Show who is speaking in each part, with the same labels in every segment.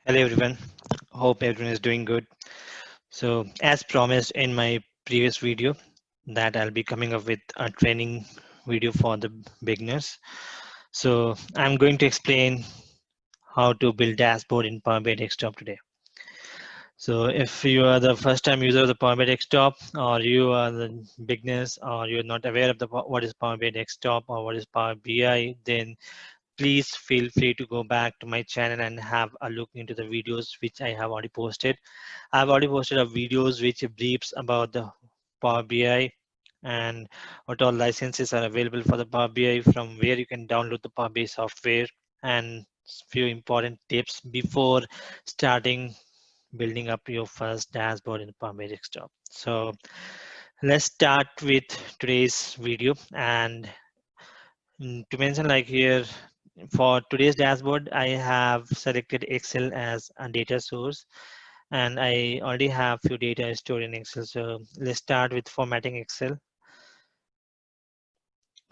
Speaker 1: Hello everyone, hope everyone is doing good. So as promised in my previous video that I'll be coming up with a training video for the beginners. So I'm going to explain how to build dashboard in Power BI Desktop today. So if you are the first time user of the Power BI Desktop, or you are the beginners, or you're not aware of what is Power BI Desktop or what is Power BI, then please feel free to go back to my channel and have a look into the videos which I have already posted. I've already posted a videos which briefs about the Power BI and what all licenses are available for the Power BI, from where you can download the Power BI software, and few important tips before starting building up your first dashboard in the Power BI desktop. So let's start with today's video. And to mention, like here, for today's dashboard, I have selected Excel as a data source, and I already have few data stored in Excel. So let's start with formatting Excel.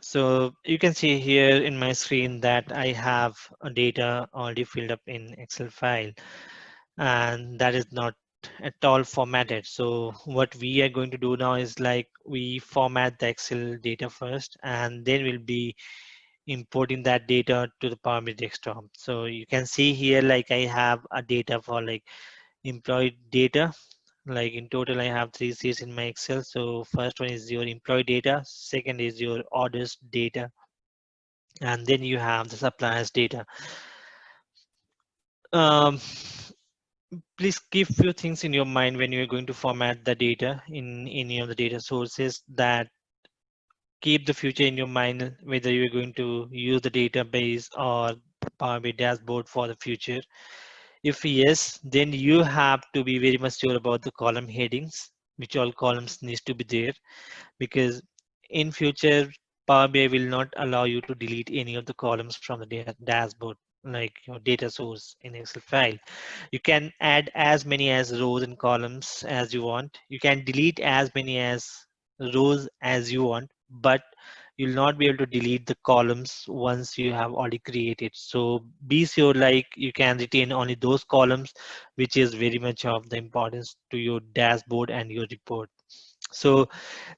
Speaker 1: So you can see here in my screen that I have a data already filled up in Excel file, and that is not at all formatted. So what we are going to do now is, like, we format the Excel data first, and then we'll be importing that data to the Power BI desktop. So you can see here, like, I have a data for like employee data. Like in total, I have 3 sheets in my Excel. So first one is your employee data, second is your orders data, and then you have the suppliers data. Um, Please keep few things in your mind when you're going to format the data in any of the data sources. That keep the future in your mind, whether you're going to use the database or Power BI dashboard for the future. If yes, then you have to be very much sure about the column headings, which all columns needs to be there, because in future Power BI will not allow you to delete any of the columns from the dashboard, like your data source in Excel file. You can add as many as rows and columns as you want. You can delete as many as rows as you want, but you'll not be able to delete the columns once you have already created. So be sure, like, you can retain only those columns which is very much of the importance to your dashboard and your report. So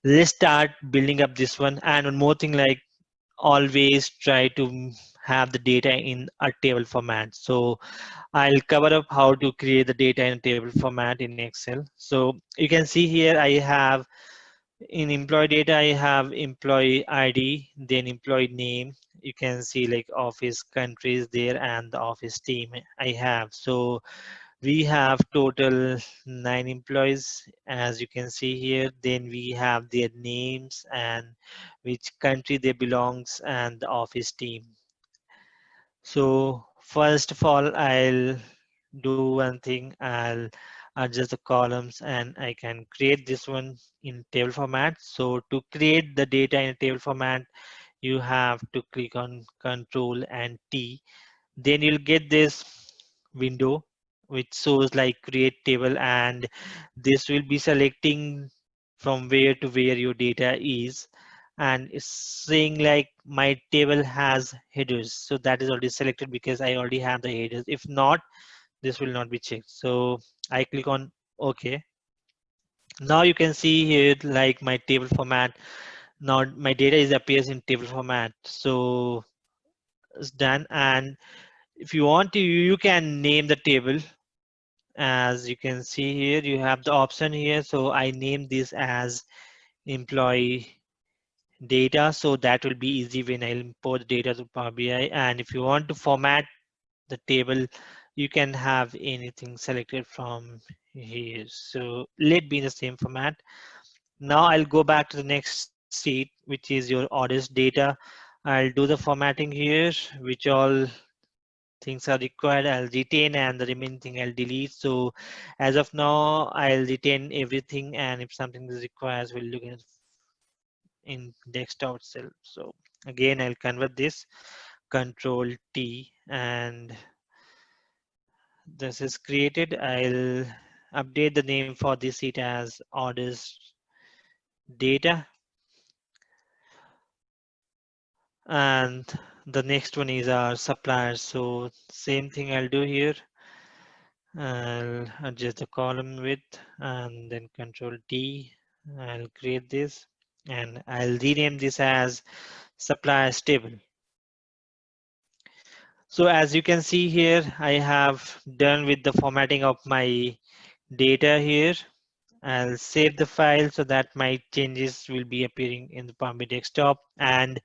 Speaker 1: let's start building up this one. And one more thing, like, always try to have the data in a table format. So I'll cover up how to create the data in a table format in Excel. So you can see here, I have in employee data, I have employee ID, then employee name. You can see like office countries there and the office team I have. So we have total 9 employees, as you can see here. Then we have their names and which country they belongs and the office team. So first of all, I'll do one thing. I'll adjust the columns and I can create this one in table format. So to create the data in a table format, you have to click on Control and T. Then you'll get this window which shows like create table, and this will be selecting from where to where your data is, and it's saying like my table has headers. So that is already selected because I already have the headers. If not, this will not be checked. So I click on OK. Now you can see here like my table format. Now my data is appears in table format. So it's done. And if you want to, you can name the table. As you can see here, you have the option here. So I name this as employee data. So that will be easy when I import data to Power BI. And if you want to format the table, you can have anything selected from here. So let be in the same format. Now I'll go back to the next sheet, which is your orders data. I'll do the formatting here, which all things are required I'll retain, and the remaining thing I'll delete. So as of now, I'll retain everything, and if something is required, we'll look in desktop itself. So again, I'll convert this Control T, and this is created. I'll update the name for this sheet as orders data, and the next one is our suppliers. So same thing I'll do here. I'll adjust the column width and then Control D. I'll create this and I'll rename this as supplier table. So as you can see here, I have done with the formatting of my data here. I'll save the file so that my changes will be appearing in the Power BI desktop. And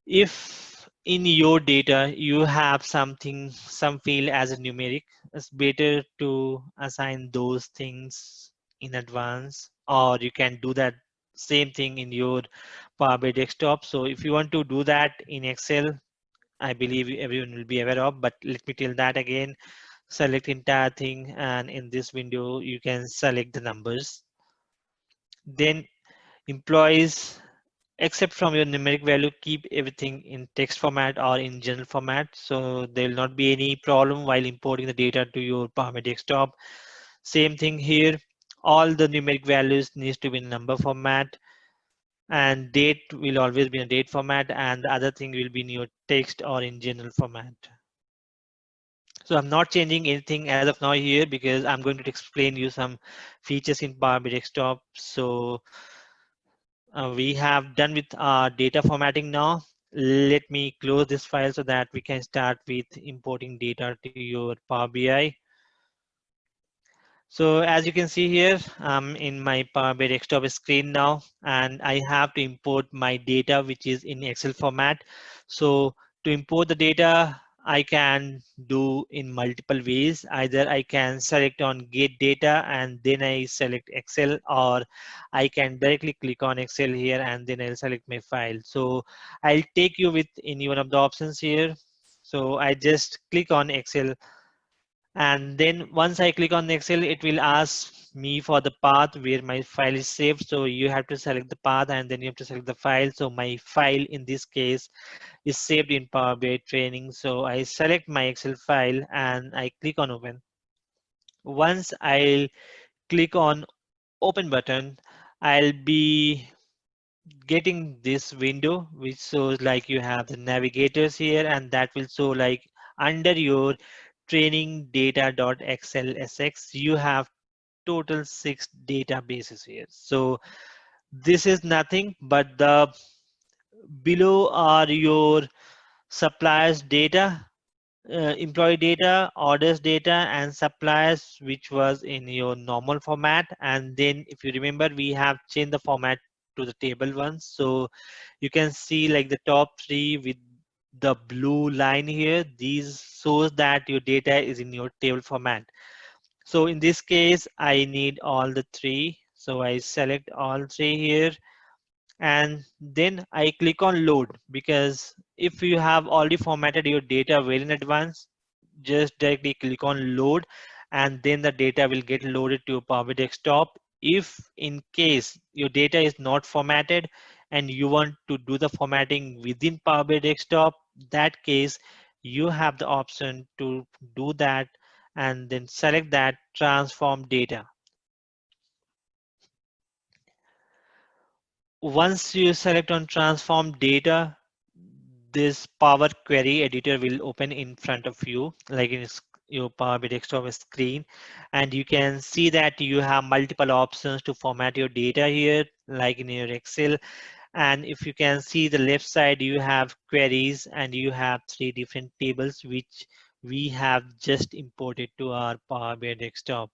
Speaker 1: if in your data you have something, some field as a numeric, it's better to assign those things in advance, or you can do that same thing in your Power BI desktop. So if you want to do that in Excel, I believe everyone will be aware of, but let me tell that again. Select entire thing, and in this window you can select the numbers. Then employees, except from your numeric value, keep everything in text format or in general format, so there will not be any problem while importing the data to your Power BI desktop. Same thing here, all the numeric values needs to be in number format, and date will always be in a date format, and the other thing will be in your text or in general format. So I'm not changing anything as of now here because I'm going to explain you some features in Power BI desktop. So we have done with our data formatting now. Let me close this file so that we can start with importing data to your Power BI. So as you can see here, I'm in my Power BI desktop screen now, and I have to import my data, which is in Excel format. So to import the data, I can do in multiple ways. Either I can select on get data and then I select Excel, or I can directly click on Excel here and then I'll select my file. So I'll take you with any one of the options here. So I just click on Excel, and then once I click on the Excel, it will ask me for the path where my file is saved. So you have to select the path and then you have to select the file. So my file in this case is saved in Power BI training. So I select my Excel file and I click on open. Once I click on open button, I'll be getting this window which shows like you have the navigators here, and that will show like under your training data.xlsx you have total 6 databases here. So this is nothing but the below are your suppliers data, employee data, orders data, and suppliers, which was in your normal format. And then if you remember, we have changed the format to the table ones. So you can see like the top three with the blue line here. These shows that your data is in your table format. So in this case, I need all the three. So I select all three here and then I click on load, because if you have already formatted your data well in advance, just directly click on load and then the data will get loaded to your Power BI desktop. If in case your data is not formatted and you want to do the formatting within Power BI desktop, that case you have the option to do that and then select that transform data. Once you select on transform data, this Power Query editor will open in front of you, like in your Power BI desktop screen, and you can see that you have multiple options to format your data here, like in your Excel. And if you can see the left side, you have queries and you have 3 different tables which we have just imported to our Power BI desktop.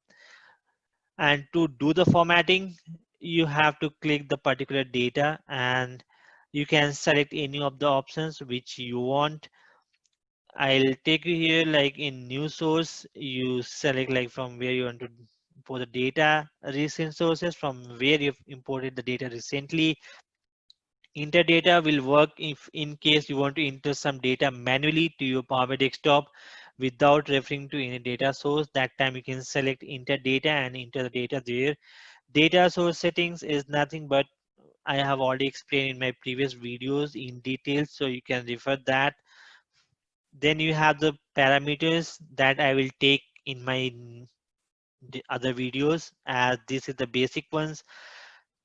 Speaker 1: And to do the formatting, you have to click the particular data and you can select any of the options which you want. I'll take you here like in new source, you select like from where you want to import the data, recent sources from where you've imported the data recently. Enter data will work if in case you want to enter some data manually to your Power BI desktop without referring to any data source. That time you can select enter data and enter the data there. Data source settings is nothing but I have already explained in my previous videos in detail, so you can refer that. Then you have the parameters that I will take in my other videos, as this is the basic ones.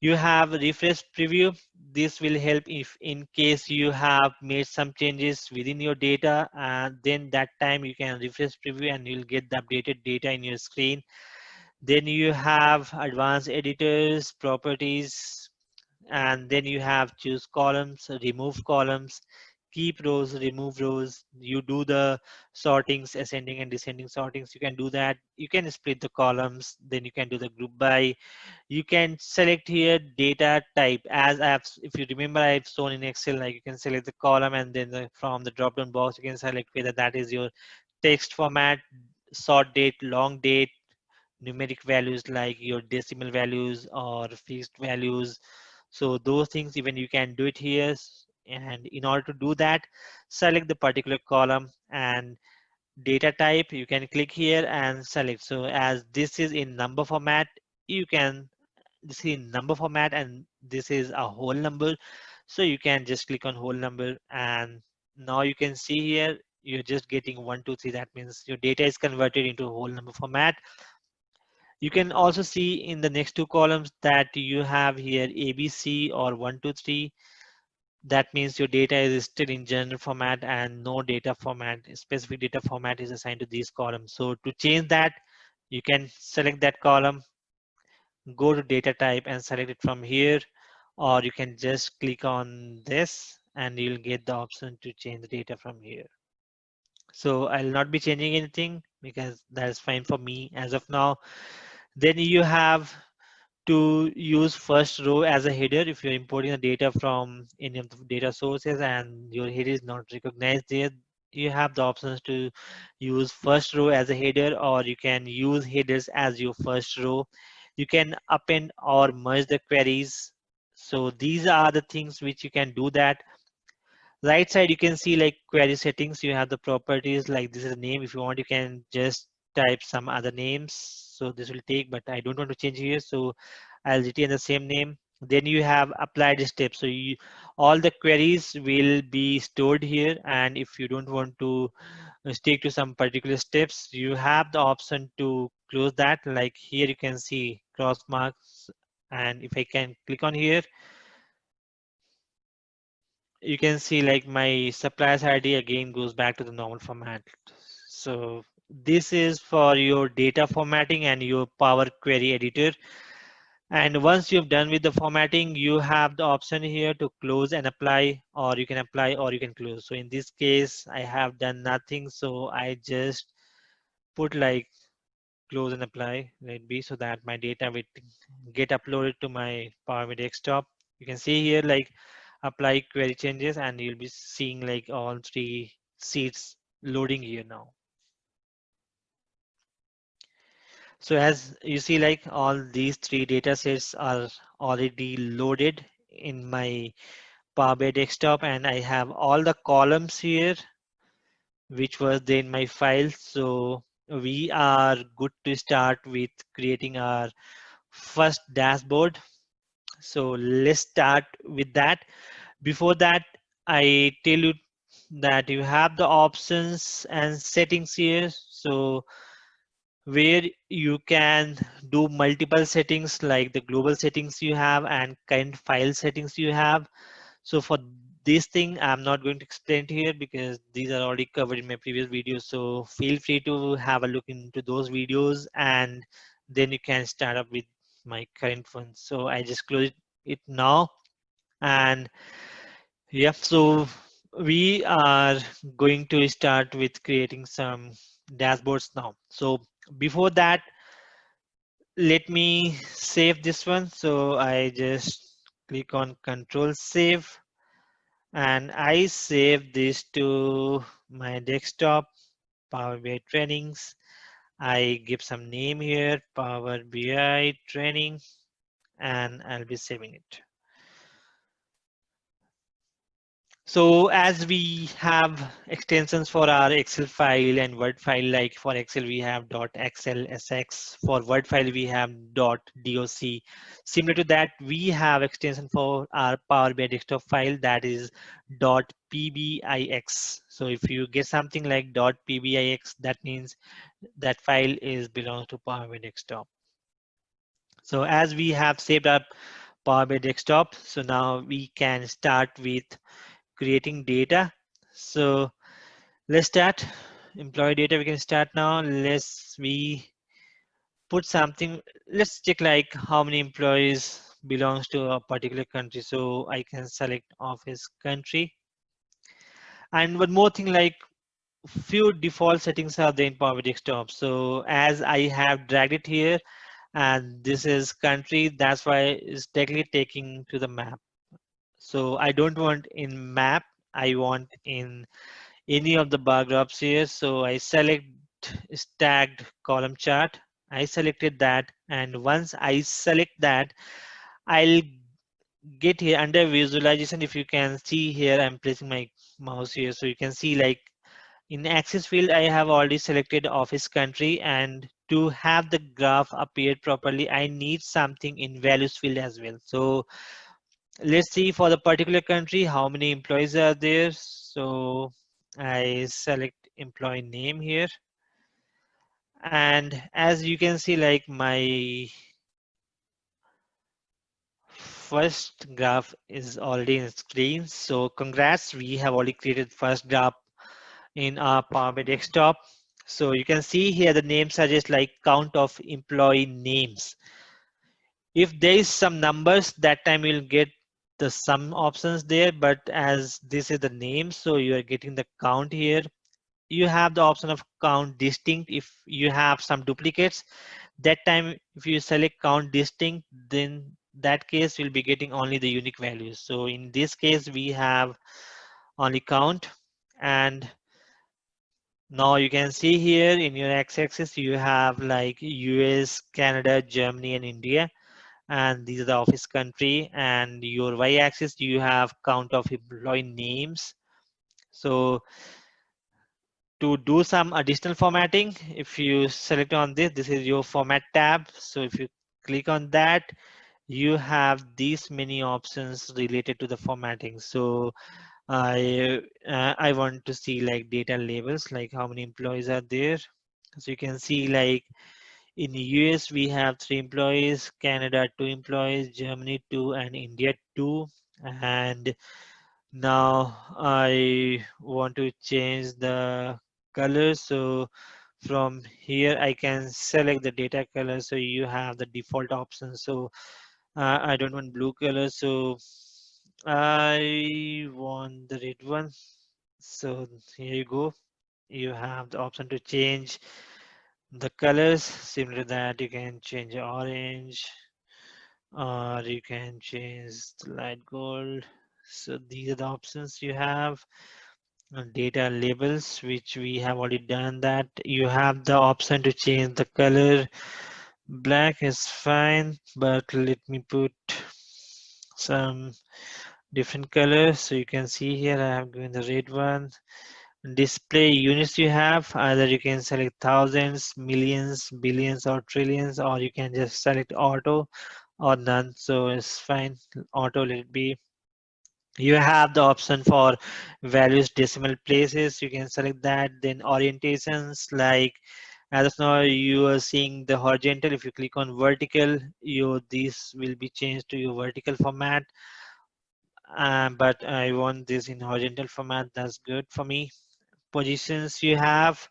Speaker 1: You have refresh preview. This will help if in case you have made some changes within your data, and then that time you can refresh preview and you'll get the updated data in your screen. Then you have advanced editors, properties, and then you have choose columns, remove columns, keep rows, remove rows. You do the sortings, ascending and descending sortings. You can do that. You can split the columns. Then you can do the group by. You can select here data type. As I've, if you remember, I've shown in Excel, like you can select the column and then from the drop down box, you can select whether that is your text format, short date, long date, numeric values like your decimal values or fixed values. So those things even you can do it here. And in order to do that, select the particular column and data type. You can click here and select. So as this is in number format, you can see number format and this is a whole number. So you can just click on whole number and now you can see here you're just getting 123. That means your data is converted into a whole number format. You can also see in the next two columns that you have here ABC or 123. That means your data is still in general format and no data format, specific data format is assigned to these columns. So to change that, you can select that column, go to data type and select it from here, or you can just click on this and you'll get the option to change the data from here. So I'll not be changing anything because that's fine for me as of now. Then you have to use first row as a header if you're importing the data from any of the data sources and your header is not recognized there. You have the options to use first row as a header, or you can use headers as your first row. You can append or merge the queries. So these are the things which you can do that. Right side you can see like query settings. You have the properties like this is a name. If you want, you can just type some other names. So this will take, but I don't want to change here, so I'll retain the same name. Then you have applied steps. So all the queries will be stored here, and if you don't want to stick to some particular steps, you have the option to close that. Like here you can see cross marks, and if I can click on here, you can see like my suppliers ID again goes back to the normal format. So this is for your data formatting and your Power Query editor. And once you've done with the formatting, you have the option here to close and apply, or you can apply or you can close. So in this case, I have done nothing. So I just put like close and apply, let be, so that my data will get uploaded to my Power BI desktop. You can see here like apply query changes and you'll be seeing like all three sheets loading here now. So as you see like all these three data sets are already loaded in my Power BI desktop, and I have all the columns here which was there in my file. So we are good to start with creating our first dashboard. So let's start with that. Before that, I tell you that you have the options and settings here. So where you can do multiple settings like the global settings you have and current file settings you have. So for this thing, I'm not going to explain it here because these are already covered in my previous videos. So feel free to have a look into those videos and then you can start up with my current one. So I just close it now. And yeah, so we are going to start with creating some dashboards now. So before that, let me save this one. So I just click on Control Save and I save this to my desktop, Power BI trainings. I give some name here, Power BI training, and I'll be saving it. So as we have extensions for our Excel file and Word file, like for Excel we have .xlsx, for Word file we have .doc. Similar to that, we have extension for our Power BI desktop file that is .pbix. So if you get something like .pbix, that means that file is belongs to Power BI desktop. So as we have saved up Power BI desktop. So now we can start with creating data. So let's start employee data. We can start now. We put something. Let's check like how many employees belongs to a particular country. So I can select office country. And one more thing, like few default settings are there in Power BI desktop. So as I have dragged it here, and this is country, that's why it's directly taking to the map. So I don't want in map, I want in any of the bar graphs here. So I select stacked column chart. I selected that, and once I select that, I'll get here under visualization. If you can see here, I'm placing my mouse here, so you can see like in axis field, I have already selected office country, and to have the graph appear properly, I need something in values field as well. So let's see for the particular country, how many employees are there. So I select employee name here. And as you can see, like my first graph is already in screen. So congrats, we have already created first graph in our Power BI desktop. So you can see here the name suggests like count of employee names. If there is some numbers, that time you'll get the sum options there, but as this is the name, so you are getting the count here. You have the option of count distinct. If you have some duplicates, that time if you select count distinct, then that case you'll be getting only the unique values. So in this case we have only count. And now you can see here in your x-axis you have like US, Canada, Germany and India, and these are the office country. And your y-axis you have count of employee names. So to do some additional formatting, if you select on this is your format tab. So if you click on that, you have these many options related to the formatting. So I want to see like data labels, like how many employees are there. So you can see like in the US we have 3 employees, Canada 2 employees, Germany 2, and India 2. And now I want to change the color. So from here I can select the data color. So you have the default option. So I don't want blue color, so I want the red one. So here you go. You have the option to change the colors. Similar to that, you can change orange, or you can change the light gold. So these are the options you have. Data labels, which we have already done that. You have the option to change the color. Black is fine, but let me put some different colors. So you can see here I have given the red one. Display units you have, either you can select thousands, millions, billions or trillions, or you can just select auto or none. So it's fine, auto let it be. You have the option for values decimal places, you can select that. Then orientations, like as of now you are seeing the horizontal. If you click on vertical, this will be changed to your vertical format. But I want this in horizontal format. That's good for me. Positions you have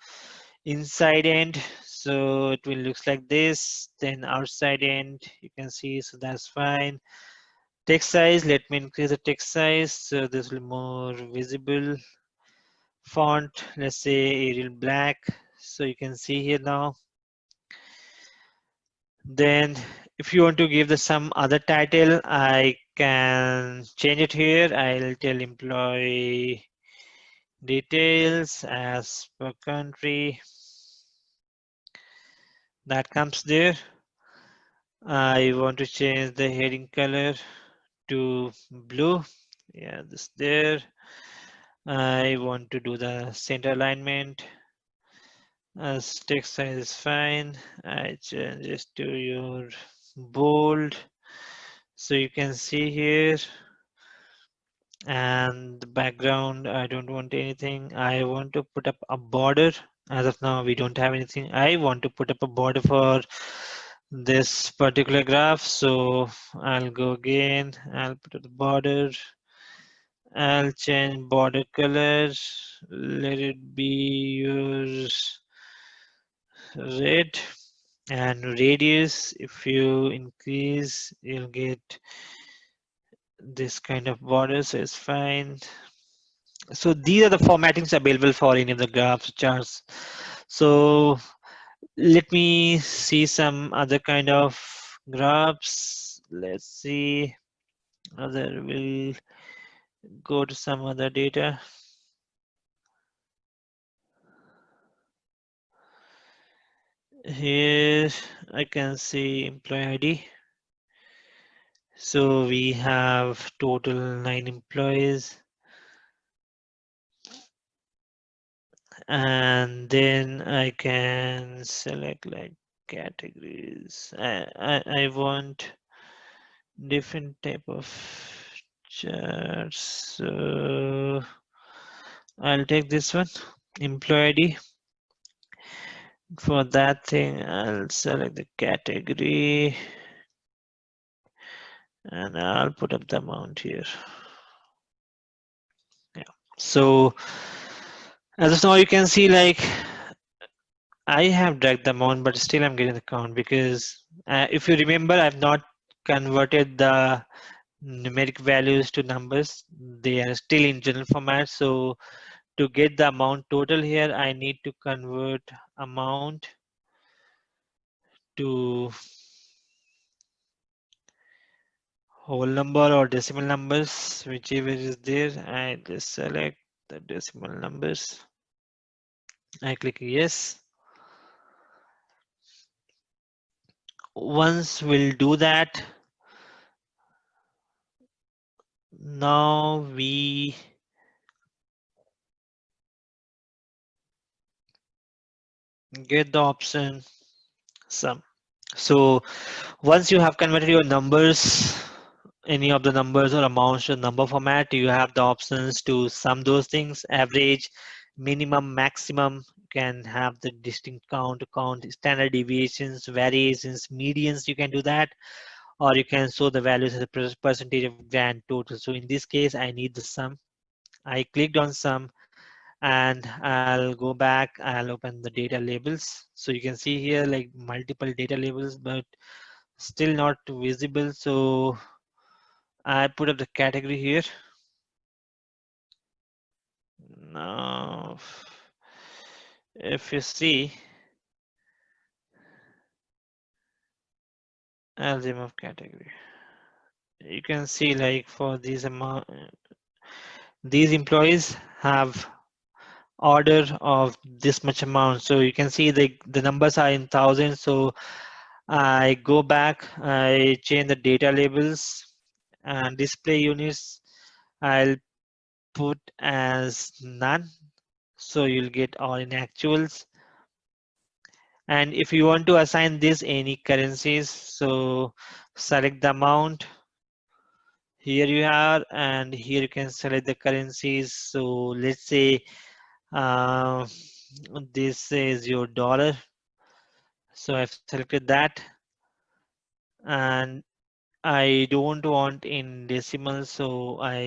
Speaker 1: inside end, so it will looks like this. Then outside end you can see, so that's fine. Text size, let me increase the text size so this will be more visible. Font, let's say Arial black, so you can see here now. Then if you want to give the some other title, I can change it here. I'll tell employee details as per country. That comes there. I want to change the heading color to blue. Yeah, this there. I want to do the center alignment. As text size is fine. I change this to your bold. So you can see here. And the background, I don't want anything. I want to put up a border. As of now, we don't have anything. I want to put up a border for this particular graph. So I'll go again, I'll put the border, I'll change border color, let it be yours red, and radius, if you increase, you'll get this kind of border, so it's fine. So these are the formattings available for any of the graphs charts. So let me see some other kind of graphs. Let's see, other will go to some other data. Here I can see employee ID. So we have total 9 employees, and then I can select like categories. I want different type of charts. So I'll take this one, employee ID. For that thing, I'll select the category and I'll put up the amount here. Yeah. So as of now, you can see like I have dragged the amount, but still I'm getting the count because if you remember, I've not converted the numeric values to numbers. They are still in general format. So to get the amount total here, I need to convert amount to whole number or decimal numbers, whichever is there. I just select the decimal numbers. I click yes. Once we'll do that, now we get the option sum. So once you have converted your numbers, any of the numbers or amounts to number format, you have the options to sum those things, average, minimum, maximum. You can have the distinct count, standard deviations, variations, medians, you can do that, or you can show the values as a percentage of grand total. So in this case, I need the sum. I clicked on sum and I'll go back, I'll open the data labels. So you can see here like multiple data labels, but still not visible. So I put up the category here. Now, if you see, I'll remove category. You can see like for these amount, these employees have order of this much amount. So you can see the numbers are in thousands. So I go back, I change the data labels and display units. I'll put as none. So you'll get all in actuals. And if you want to assign this any currencies, so select the amount. Here you are, and here you can select the currencies. So let's say uh, this is your dollar. So I've selected that, and I don't want in decimal, so I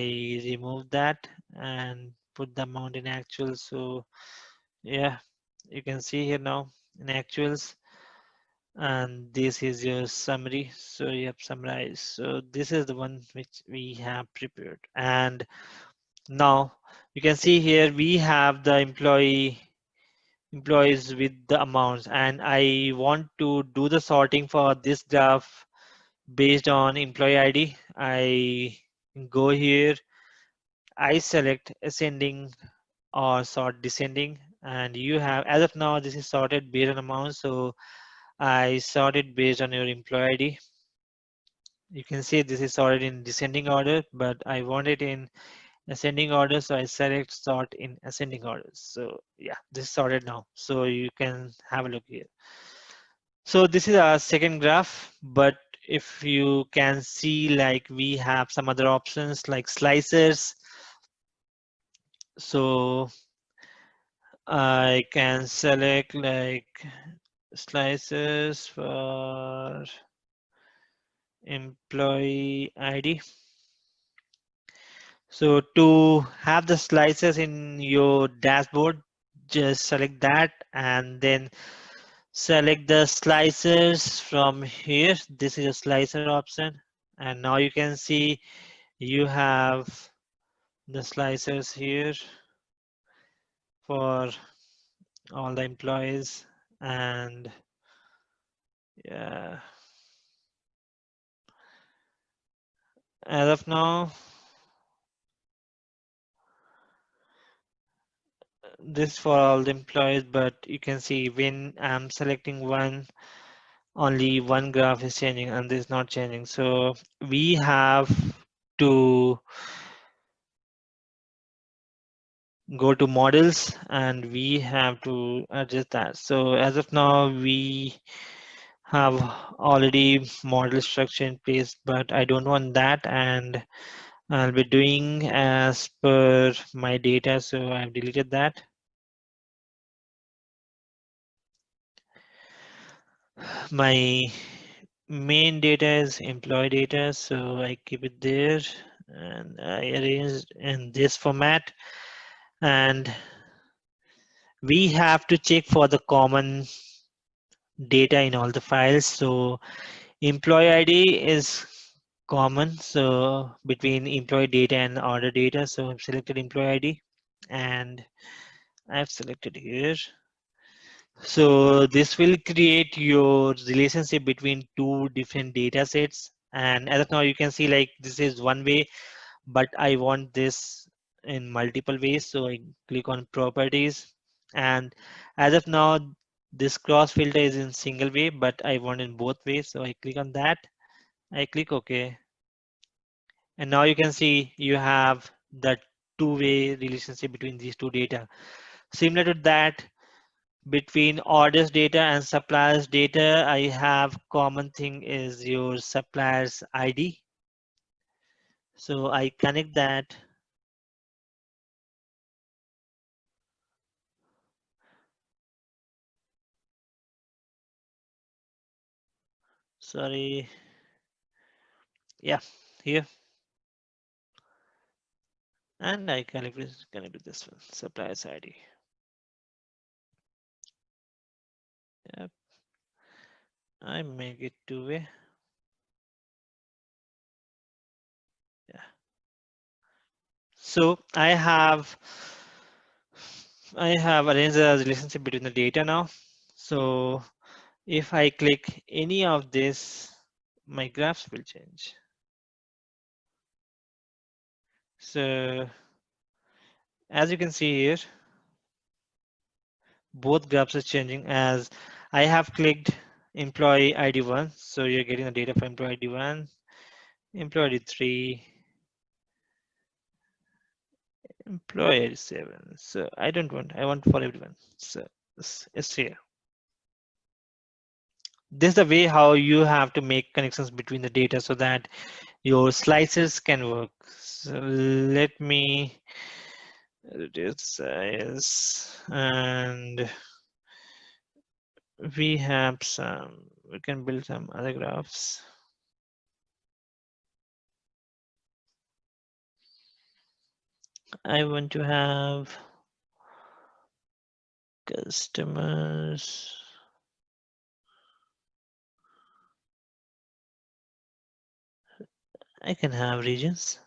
Speaker 1: remove that and put the amount in actual. So yeah, you can see here now in actuals, and this is your summary. So you have summarized. So this is the one which we have prepared, and now you can see here we have the employees with the amounts, and I want to do the sorting for this graph based on employee ID. I go here, I select ascending or sort descending, and you have, as of now, this is sorted based on amount. So I sort it based on your employee ID. You can see this is sorted in descending order, but I want it in ascending order. So I select sort in ascending order. So yeah, this is sorted now. So you can have a look here. So this is our second graph, but if you can see, like we have some other options like slicers. So I can select like slices for employee ID. So to have the slices in your dashboard, just select that and then select the slicers from here. This is a slicer option. And now you can see you have the slicers here for all the employees. And yeah, as of now, this for all the employees, but you can see when I'm selecting one, only one graph is changing and this is not changing. So we have to go to models and we have to adjust that. So as of now, we have already model structure in place, but I don't want that, and I'll be doing as per my data. So I've deleted that. My main data is employee data, so I keep it there and I arranged in this format. And we have to check for the common data in all the files. So employee ID is common, so between employee data and order data. So I've selected employee ID and I've selected here. So this will create your relationship between two different data sets. And as of now, you can see like this is one way, but I want this in multiple ways. So I click on properties, and as of now, this cross filter is in single way, but I want in both ways. So I click on that. I click OK. And now you can see you have the two-way relationship between these two data. Similar to that, between orders data and suppliers data, I have common thing is your suppliers ID. So I connect that. Sorry. Yeah, here. And I connect with this one, suppliers ID. Yep. I make it two-way. Yeah. So I have arranged the relationship between the data now. So if I click any of this, my graphs will change. So as you can see here, both graphs are changing as I have clicked employee ID1. So you're getting the data for employee ID1, employee ID3, employee ID7. So I want for everyone. So it's here. This is the way how you have to make connections between the data so that your slices can work. So let me reduce size, and we can build some other graphs. I want to have customers. I can have regions.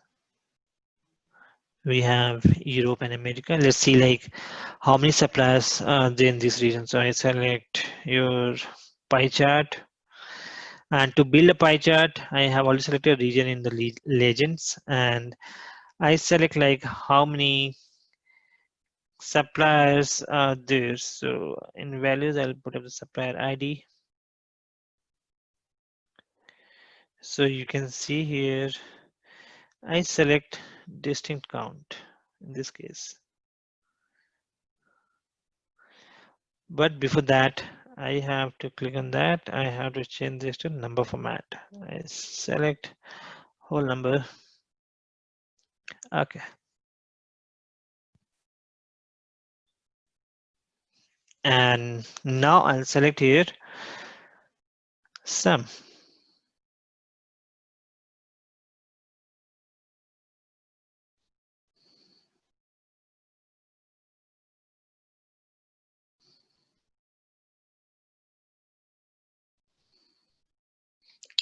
Speaker 1: We have Europe and America. Let's see like how many suppliers are there in this region. So I select your pie chart. And to build a pie chart, I have already selected a region in the legends, and I select like how many suppliers are there. So in values, I'll put up the supplier ID. So you can see here, I select distinct count in this case. But before that, I have to click on that. I have to change this to number format. I select whole number. Okay. And now I'll select here sum.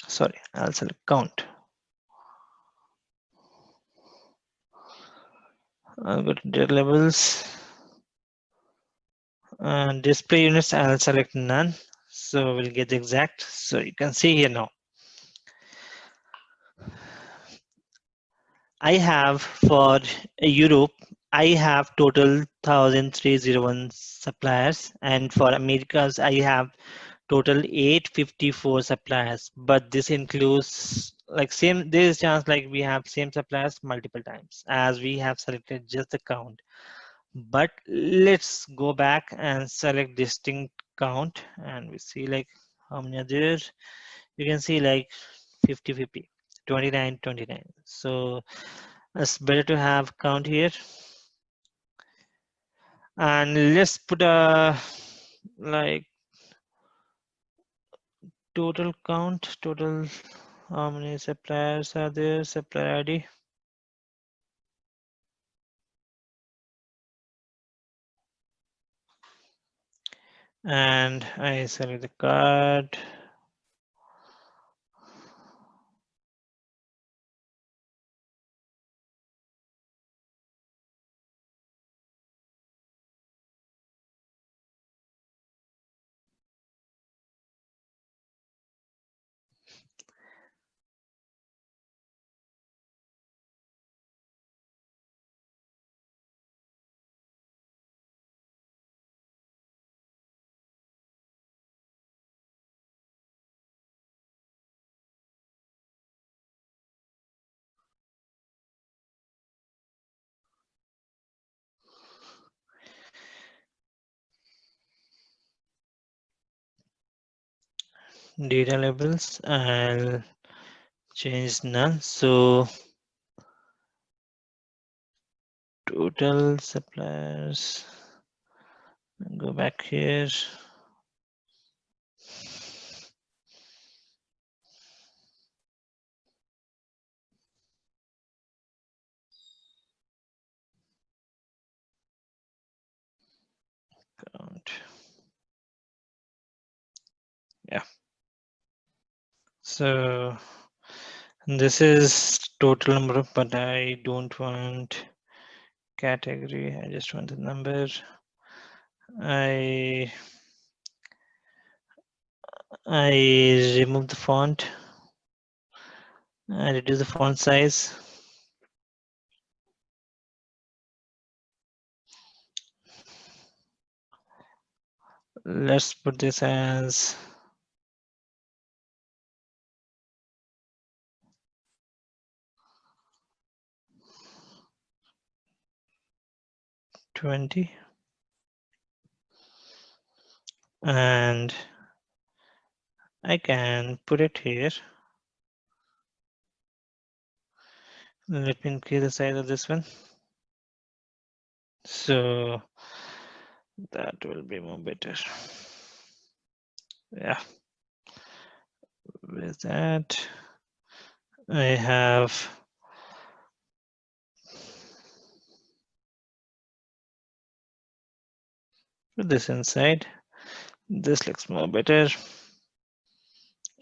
Speaker 1: Sorry, I'll select count. I'll go to data labels and display units. I'll select none. So we'll get the exact. So you can see here now. I have for Europe, I have total 1,301 suppliers, and for Americas, I have total 854 suppliers. But this includes like same. There is chance like we have same suppliers multiple times as we have selected just the count. But let's go back and select distinct count, and we see like how many are there. You can see like 50, 50, 29, 29. So it's better to have count here. And let's put a like total count, total how many suppliers are there, supplier ID. And I select the card. Data labels, I'll change none. So total suppliers, go back here. Count. Yeah. So this is total number, but I don't want category. I just want the number. I remove the font and reduce the font size. Let's put this as 20. And I can put it here. Let me increase the size of this one. So that will be more better. Yeah. With that, I have put this inside. This looks more better.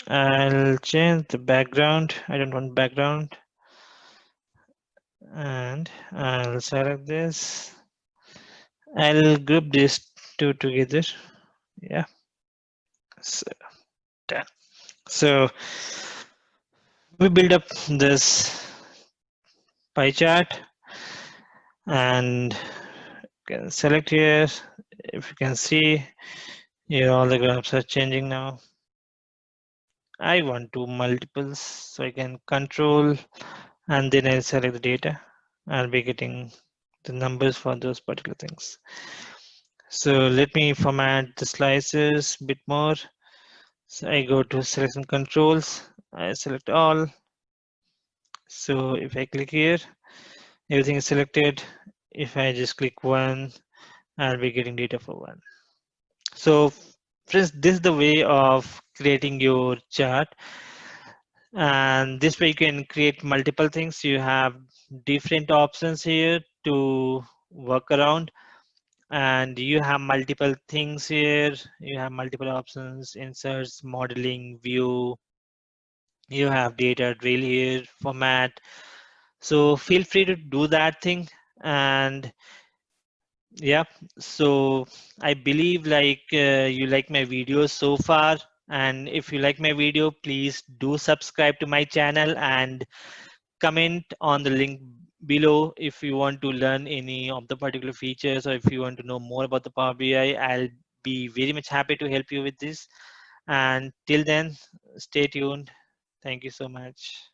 Speaker 1: I'll change the background. I don't want background. And I'll select this. I'll group these two together. Yeah. So done. So we build up this pie chart and can select here. If you can see here, all the graphs are changing now. I want to multiples, so I can control and then I select the data. I'll be getting the numbers for those particular things. So let me format the slices a bit more. So I go to selection controls. I select all. So if I click here, everything is selected. If I just click one, I'll be getting data for one. So friends, this is the way of creating your chart, and this way you can create multiple things. You have different options here to work around, and you have multiple things here. You have multiple options: inserts, modeling, view. You have data drill here, format. So feel free to do that thing. And yeah, so I believe you like my videos so far. And if you like my video, please do subscribe to my channel and comment on the link below if you want to learn any of the particular features, or if you want to know more about the Power BI. I'll be very much happy to help you with this. And till then, stay tuned. Thank you so much.